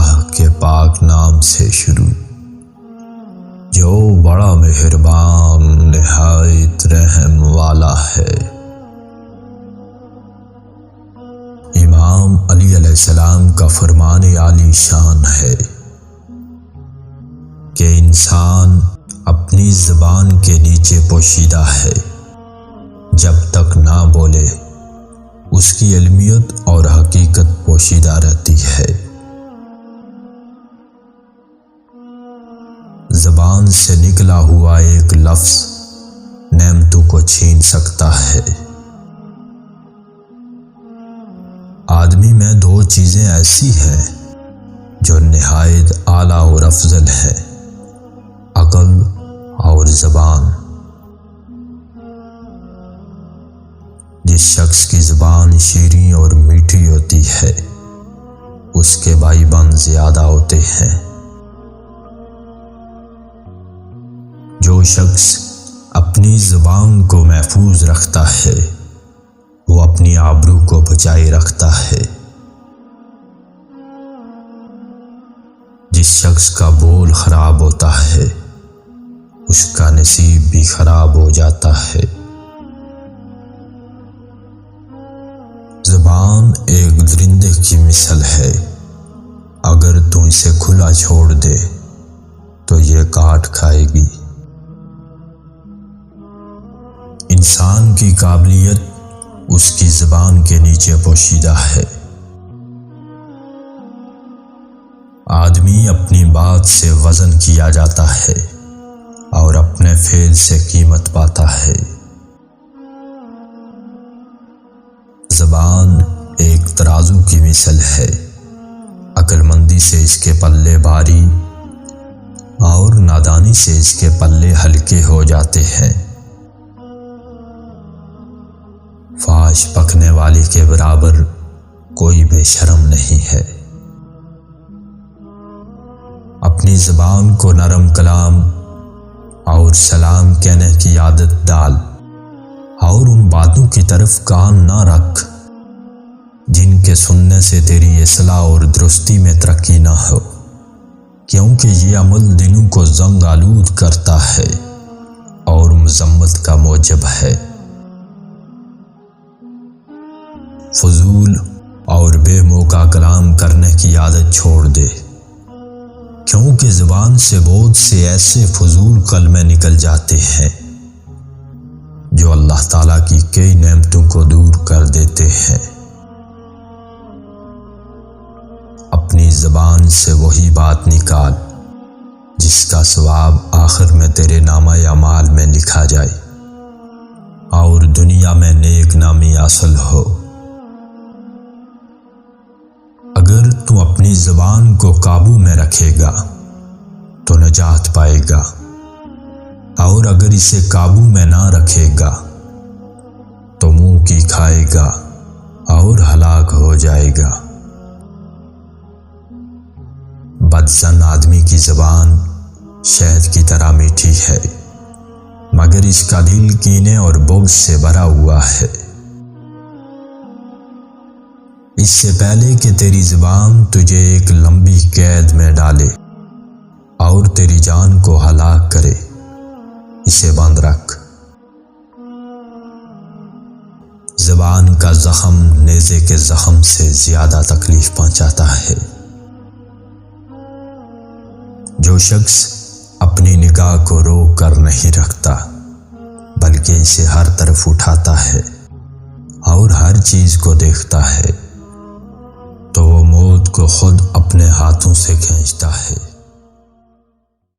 اللہ کے پاک نام سے شروع، جو بڑا مہربان نہایت رحم والا ہے۔ امام علی علیہ السلام کا فرمان عالی شان ہے کہ انسان اپنی زبان کے نیچے پوشیدہ ہے، جب تک نہ بولے اس کی علمیت اور حقیقت پوشیدہ رہتی ہے۔ زبان سے نکلا ہوا ایک لفظ نعمتوں کو چھین سکتا ہے۔ آدمی میں دو چیزیں ایسی ہیں جو نہایت اعلیٰ اور افضل ہے، عقل اور زبان۔ جس شخص کی زبان شیریں اور میٹھی ہوتی ہے اس کے بھائی بند زیادہ ہوتے ہیں۔ جو شخص اپنی زبان کو محفوظ رکھتا ہے وہ اپنی آبرو کو بچائے رکھتا ہے۔ جس شخص کا بول خراب ہوتا ہے اس کا نصیب بھی خراب ہو جاتا ہے۔ زبان ایک درندے کی مثل ہے، اگر تو اسے کھلا چھوڑ دے تو یہ کاٹ کھائے گی۔ انسان کی قابلیت اس کی زبان کے نیچے پوشیدہ ہے۔ آدمی اپنی بات سے وزن کیا جاتا ہے اور اپنے فعل سے قیمت پاتا ہے۔ زبان ایک ترازو کی مثل ہے، عقل مندی سے اس کے پلے بھاری اور نادانی سے اس کے پلے ہلکے ہو جاتے ہیں۔ فحش پکنے والی کے برابر کوئی بے شرم نہیں ہے۔ اپنی زبان کو نرم کلام اور سلام کہنے کی عادت ڈال اور ان باتوں کی طرف کان نہ رکھ جن کے سننے سے تیری اصلاح اور درستی میں ترقی نہ ہو، کیونکہ یہ عمل دلوں کو زنگ آلود کرتا ہے اور مذمت کا موجب ہے۔ فضول اور بے موقع کلام کرنے کی عادت چھوڑ دے، کیونکہ زبان سے بہت سے ایسے فضول کلمے نکل جاتے ہیں جو اللہ تعالیٰ کی کئی نعمتوں کو دور کر دیتے ہیں۔ اپنی زبان سے وہی بات نکال جس کا ثواب آخر میں تیرے نامہ اعمال میں لکھا جائے اور دنیا میں نیک نامی حاصل ہو۔ اگر تو اپنی زبان کو قابو میں رکھے گا تو نجات پائے گا، اور اگر اسے قابو میں نہ رکھے گا تو منہ کی کھائے گا اور ہلاک ہو جائے گا۔ بدظن آدمی کی زبان شہد کی طرح میٹھی ہے، مگر اس کا دل کینے اور بغض سے بھرا ہوا ہے۔ اس سے پہلے کہ تیری زبان تجھے ایک لمبی قید میں ڈالے اور تیری جان کو ہلاک کرے، اسے بند رکھ۔ زبان کا زخم نیزے کے زخم سے زیادہ تکلیف پہنچاتا ہے۔ جو شخص اپنی نگاہ کو روک کر نہیں رکھتا بلکہ اسے ہر طرف اٹھاتا ہے اور ہر چیز کو دیکھتا ہے تو وہ موت کو خود اپنے ہاتھوں سے کھینچتا ہے۔